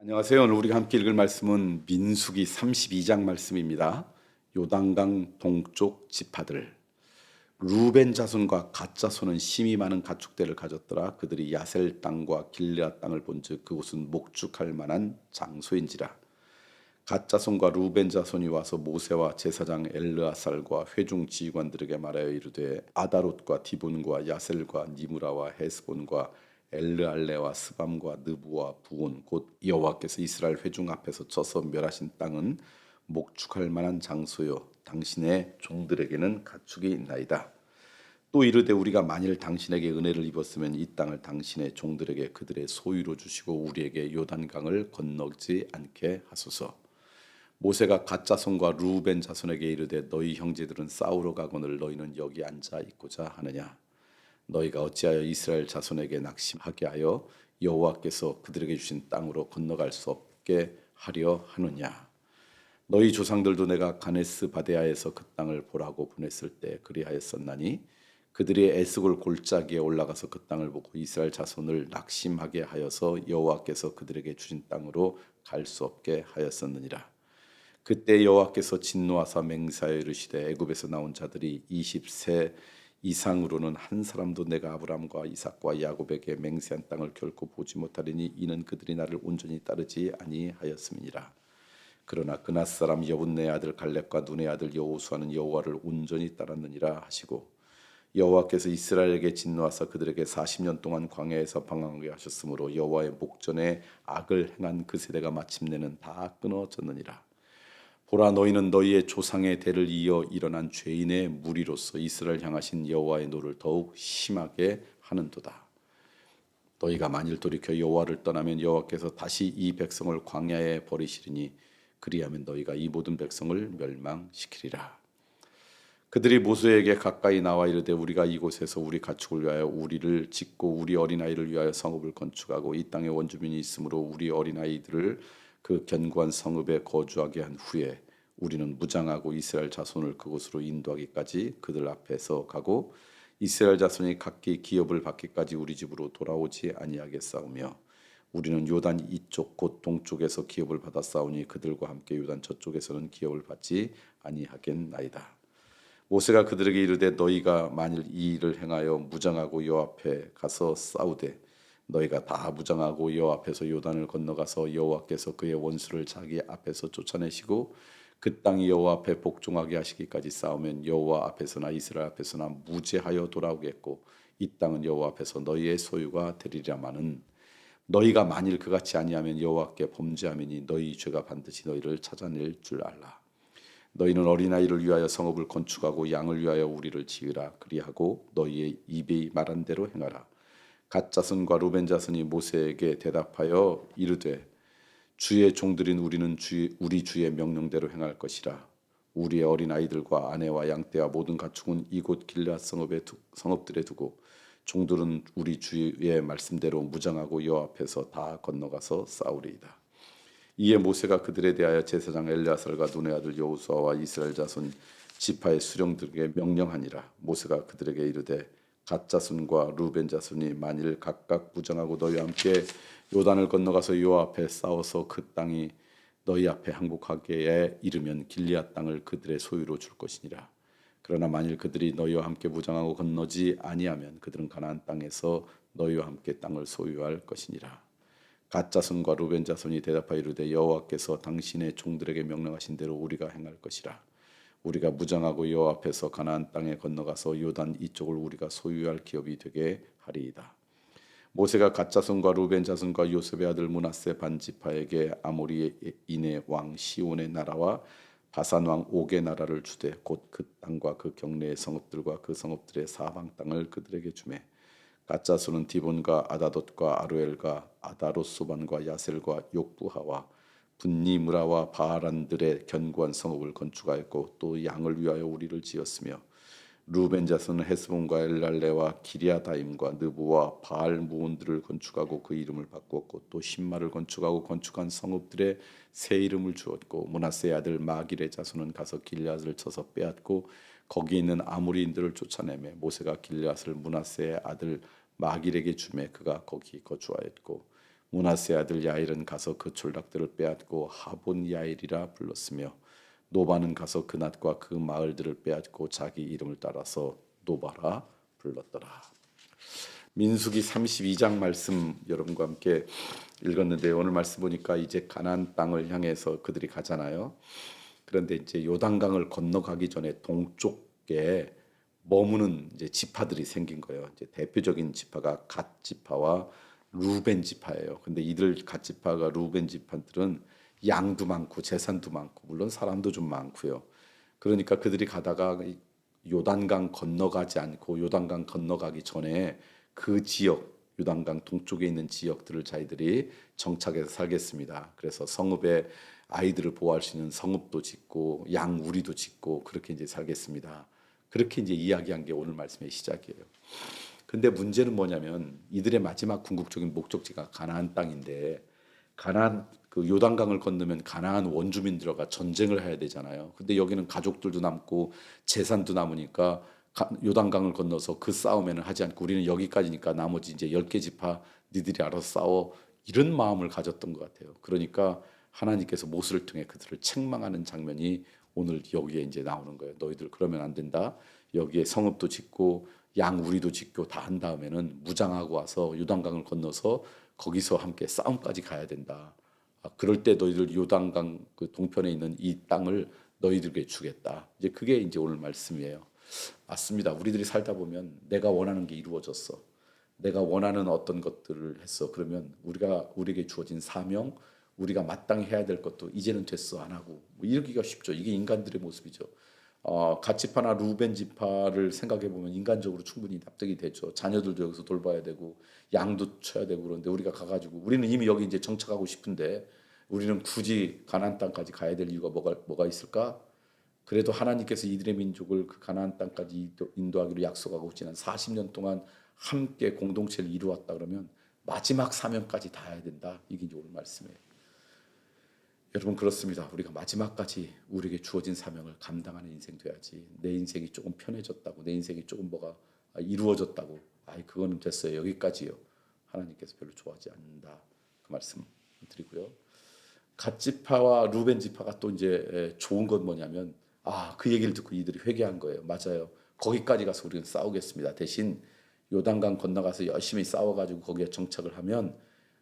안녕하세요. 오늘 우리가 함께 읽을 말씀은 민수기 32장 말씀입니다. 요단강 동쪽 지파들. 루벤 자손과 갓 자손은 심히 많은 가축대를 가졌더라. 그들이 야셀 땅과 길르앗 땅을 본즉 그곳은 목축할 만한 장소인지라. 갓 자손과 루벤 자손이 와서 모세와 제사장 엘르아살과 회중 지휘관들에게 말하여 이르되 아다롯과 디본과 야셀과 니무라와 헤스본과 엘르알레와 스밤과 느부와 부온 곧 여호와께서 이스라엘 회중 앞에서 쳐서 멸하신 땅은 목축할 만한 장소요 당신의 종들에게는 가축이 있나이다. 또 이르되 우리가 만일 당신에게 은혜를 입었으면 이 땅을 당신의 종들에게 그들의 소유로 주시고 우리에게 요단강을 건너지 않게 하소서. 모세가 갓 자손과 루벤 자손에게 이르되 너희 형제들은 싸우러 가거늘 너희는 여기 앉아 있고자 하느냐. 너희가 어찌하여 이스라엘 자손에게 낙심하게 하여 여호와께서 그들에게 주신 땅으로 건너갈 수 없게 하려 하느냐. 너희 조상들도 내가 가네스 바데아에서 그 땅을 보라고 보냈을 때 그리하였었나니 그들이 에스골 골짜기에 올라가서 그 땅을 보고 이스라엘 자손을 낙심하게 하여서 여호와께서 그들에게 주신 땅으로 갈 수 없게 하였었느니라. 그때 여호와께서 진노하사 맹세하여 이르시되 애굽에서 나온 자들이 20세 이상으로는 한 사람도 내가 아브라함과 이삭과 야곱에게 맹세한 땅을 결코 보지 못하리니 이는 그들이 나를 온전히 따르지 아니하였음이니라. 그러나 그낫 사람 여분네 아들 갈렙과 눈의 아들 여호수아는 여호와를 온전히 따랐느니라 하시고 여호와께서 이스라엘에게 진노하사 그들에게 40년 동안 광야에서 방황하게 하셨으므로 여호와의 목전에 악을 행한 그 세대가 마침내는 다 끊어졌느니라. 보라 너희는 너희의 조상의 대를 이어 일어난 죄인의 무리로서 이스라엘 향하신 여호와의 노를 더욱 심하게 하는도다. 너희가 만일 돌이켜 여호와를 떠나면 여호와께서 다시 이 백성을 광야에 버리시리니 그리하면 너희가 이 모든 백성을 멸망시키리라. 그들이 모세에게 가까이 나와 이르되 우리가 이곳에서 우리 가축을 위하여 우리를 짓고 우리 어린아이를 위하여 성읍을 건축하고 이 땅에 원주민이 있으므로 우리 어린아이들을 그 견고한 성읍에 거주하게 한 후에 우리는 무장하고 이스라엘 자손을 그곳으로 인도하기까지 그들 앞에서 가고 이스라엘 자손이 각기 기업을 받기까지 우리 집으로 돌아오지 아니하겠사오며 우리는 요단 이쪽 곧 동쪽에서 기업을 받아 싸우니 그들과 함께 요단 저쪽에서는 기업을 받지 아니하겠나이다. 모세가 그들에게 이르되 너희가 만일 이 일을 행하여 무장하고 여호와 앞에 가서 싸우되 너희가 다 무장하고 여호와 앞에서 요단을 건너가서 여호와께서 그의 원수를 자기 앞에서 쫓아내시고 그 땅이 여호와 앞에 복종하게 하시기까지 싸우면 여호와 앞에서나 이스라엘 앞에서나 무죄하여 돌아오겠고 이 땅은 여호와 앞에서 너희의 소유가 되리라마는 너희가 만일 그같이 아니하면 여호와께 범죄하매니 너희 죄가 반드시 너희를 찾아낼 줄 알라. 너희는 어린아이를 위하여 성읍을 건축하고 양을 위하여 우리를 지으라. 그리하고 너희의 입이 말한 대로 행하라. 갓 자손과 루벤 자손이 모세에게 대답하여 이르되 주의 종들인 우리는 우리 주의 명령대로 행할 것이라. 우리의 어린 아이들과 아내와 양떼와 모든 가축은 이곳 길르앗 성읍들에 두고 종들은 우리 주의 말씀대로 무장하고 여호와 앞에서 다 건너가서 싸우리이다. 이에 모세가 그들에 대하여 제사장 엘르아살과 눈의 아들 여호수아와 이스라엘 자손 지파의 수령들에게 명령하니라. 모세가 그들에게 이르되 갓 자손과 루벤 자손이 만일 각각 무장하고 너희와 함께 요단을 건너가서 여호와 앞에 싸워서 그 땅이 너희 앞에 항복하게 이르면 길르앗 땅을 그들의 소유로 줄 것이니라. 그러나 만일 그들이 너희와 함께 무장하고 건너지 아니하면 그들은 가나안 땅에서 너희와 함께 땅을 소유할 것이니라. 갓 자손과 루벤 자손이 대답하여 이르되 여호와께서 당신의 종들에게 명령하신 대로 우리가 행할 것이라. 우리가 무장하고 여호와 앞에서 가나안 땅에 건너가서 요단 이쪽을 우리가 소유할 기업이 되게 하리이다. 모세가 갓 자손과 루벤 자손과 요셉의 아들 므낫세 반지파에게 아모리인의 왕 시온의 나라와 바산 왕 옥의 나라를 주되 곧 그 땅과 그 경내의 성읍들과 그 성읍들의 사방 땅을 그들에게 주매 갓 자손은 디본과 아다돗과 아루엘과 아다롯소반과 야셀과 욕부하와 분니무라와 바하란들의 견고한 성읍을 건축하였고 또 양을 위하여 우리를 지었으며 루벤 자손은 헤스본과 엘랄레와 기리아다임과 느보와 바알무온들을 건축하고 그 이름을 바꾸었고 또 신마를 건축하고 건축한 성읍들의 새 이름을 주었고 므낫세의 아들 마길의 자손은 가서 길앗을 쳐서 빼앗고 거기 있는 아모리인들을 쫓아내매 모세가 길앗을 므낫세의 아들 마길에게 주매 그가 거기 거주하였고 므낫세 아들 야일은 가서 그 졸락들을 빼앗고 하본 야일이라 불렀으며 노바는 가서 그 낫과 그 마을들을 빼앗고 자기 이름을 따라서 노바라 불렀더라. 민수기 32장 말씀 여러분과 함께 읽었는데 오늘 말씀 보니까 이제 가나안 땅을 향해서 그들이 가잖아요. 그런데 이제 요단강을 건너가기 전에 동쪽에 머무는 이제 지파들이 생긴 거예요. 이제 대표적인 지파가 갓 지파와 루벤 지파예요. 근데 이들 갓 지파가 루벤 지파들은 양도 많고 재산도 많고 물론 사람도 좀 많고요. 그러니까 그들이 가다가 요단강 건너가지 않고 요단강 건너가기 전에 그 지역 요단강 동쪽에 있는 지역들을 자기들이 정착해서 살겠습니다. 그래서 성읍에 아이들을 보호할 수 있는 성읍도 짓고 양 우리도 짓고 그렇게 이제 살겠습니다. 그렇게 이제 이야기한 게 오늘 말씀의 시작이에요. 근데 문제는 뭐냐면 이들의 마지막 궁극적인 목적지가 가나안 땅인데 가나안 그 요단강을 건너면 가나안 원주민들과 전쟁을 해야 되잖아요. 근데 여기는 가족들도 남고 재산도 남으니까 요단강을 건너서 그 싸움에는 하지 않고 우리는 여기까지니까 나머지 이제 10개 지파 니들이 알아서 싸워 이런 마음을 가졌던 것 같아요. 그러니까 하나님께서 모세를 통해 그들을 책망하는 장면이 오늘 여기에 이제 나오는 거예요. 너희들 그러면 안 된다. 여기에 성읍도 짓고 양 우리도 짓고 다 한 다음에는 무장하고 와서 요단강을 건너서 거기서 함께 싸움까지 가야 된다. 그럴 때 너희들 요단강 그 동편에 있는 이 땅을 너희들에게 주겠다. 이제 그게 이제 오늘 말씀이에요. 맞습니다. 우리들이 살다 보면 내가 원하는 게 이루어졌어. 내가 원하는 어떤 것들을 했어. 그러면 우리에게 주어진 사명, 우리가 마땅히 해야 될 것도 이제는 됐어 안 하고 뭐 이러기가 쉽죠. 이게 인간들의 모습이죠. 갓 지파나 루벤 지파를 생각해 보면 인간적으로 충분히 납득이 되죠. 자녀들도 여기서 돌봐야 되고 양도 쳐야 되고 그런데 우리가 가가지고 우리는 이미 여기 이제 정착하고 싶은데 우리는 굳이 가나안 땅까지 가야 될 이유가 뭐가 있을까? 그래도 하나님께서 이들의 민족을 그 가나안 땅까지 인도하기로 약속하고 지난 40년 동안 함께 공동체를 이루었다 그러면 마지막 사명까지 다해야 된다. 이게 이제 오늘 말씀이에요. 여러분 그렇습니다. 우리가 마지막까지 우리에게 주어진 사명을 감당하는 인생 돼야지. 내 인생이 조금 편해졌다고, 내 인생이 조금 뭐가 이루어졌다고, 그거는 됐어요. 여기까지요. 하나님께서 별로 좋아하지 않는다. 그 말씀 드리고요. 갓 지파와 루벤 지파가 또 이제 좋은 건 뭐냐면 그 얘기를 듣고 이들이 회개한 거예요. 맞아요. 거기까지 가서 우리는 싸우겠습니다. 대신 요단강 건너가서 열심히 싸워가지고 거기에 정착을 하면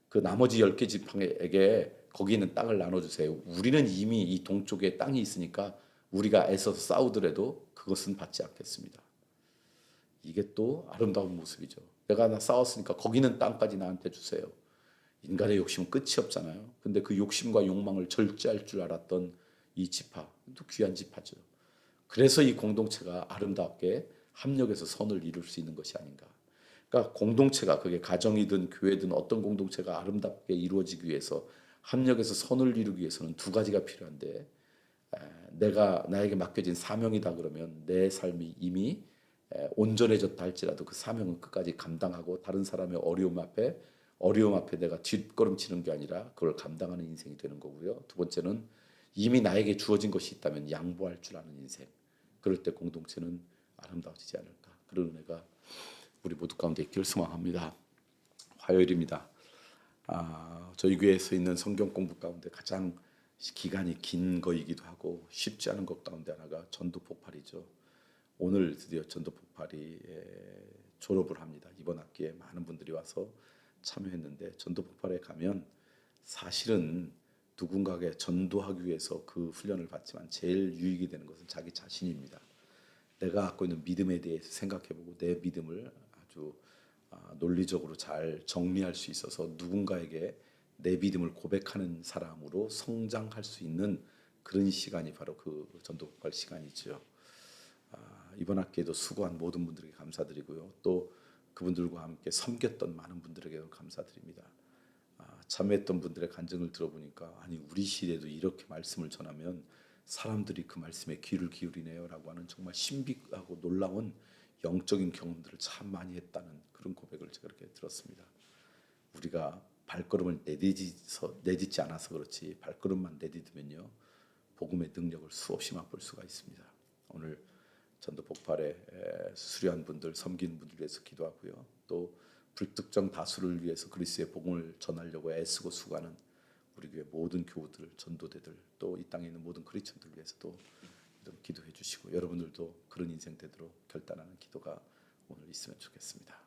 그 나머지 10개 지파에게 거기 있는 땅을 나눠주세요. 우리는 이미 이 동쪽에 땅이 있으니까 우리가 애써서 싸우더라도 그것은 받지 않겠습니다. 이게 또 아름다운 모습이죠. 내가 싸웠으니까 거기 있는 땅까지 나한테 주세요. 인간의 욕심은 끝이 없잖아요. 근데 그 욕심과 욕망을 절제할 줄 알았던 이 지파, 또 귀한 지파죠. 그래서 이 공동체가 아름답게 합력해서 선을 이룰 수 있는 것이 아닌가. 그러니까 공동체가 그게 가정이든 교회든 어떤 공동체가 아름답게 이루어지기 위해서 합력해서 선을 이루기 위해서는 두 가지가 필요한데 나에게 맡겨진 사명이다 그러면 내 삶이 이미 온전해졌다 할지라도 그 사명은 끝까지 감당하고 다른 사람의 어려움 앞에 내가 뒷걸음치는 게 아니라 그걸 감당하는 인생이 되는 거고요. 두 번째는 이미 나에게 주어진 것이 있다면 양보할 줄 아는 인생. 그럴 때 공동체는 아름다워지지 않을까. 그런 은혜가 우리 모두 가운데 있기를 소망합니다. 화요일입니다. 저희 교회에서 있는 성경 공부 가운데 가장 기간이 긴 거이기도 하고 쉽지 않은 것 가운데 하나가 전도 폭발이죠. 오늘 드디어 전도 폭발이 졸업을 합니다. 이번 학기에 많은 분들이 와서 참여했는데 전도 폭발에 가면 사실은 누군가에게 전도하기 위해서 그 훈련을 받지만 제일 유익이 되는 것은 자기 자신입니다. 내가 갖고 있는 믿음에 대해서 생각해보고 내 믿음을 아주 논리적으로 잘 정리할 수 있어서 누군가에게 내 믿음을 고백하는 사람으로 성장할 수 있는 그런 시간이 바로 그 전도 폭발 시간이죠. 이번 학기에도 수고한 모든 분들에게 감사드리고요. 또 그분들과 함께 섬겼던 많은 분들에게도 감사드립니다. 참여했던 분들의 간증을 들어보니까 우리 시대에도 이렇게 말씀을 전하면 사람들이 그 말씀에 귀를 기울이네요라고 하는 정말 신비하고 놀라운 영적인 경험들을 참 많이 했다는 그런 고백을 제가 이렇게 들었습니다. 우리가 발걸음을 내딛지 않아서 그렇지 발걸음만 내딛으면요 복음의 능력을 수없이 맛볼 수가 있습니다. 오늘 전도 폭발에 수료한 분들, 섬기는 분들 위해서 기도하고요. 또 불특정 다수를 위해서 그리스도의 복음을 전하려고 애쓰고 수고하는 우리 교회 모든 교우들, 전도대들, 또 이 땅에 있는 모든 크리스천들 위해서도 기도해 주시고, 여러분들도 그런 인생 되도록 결단하는 기도가 오늘 있으면 좋겠습니다.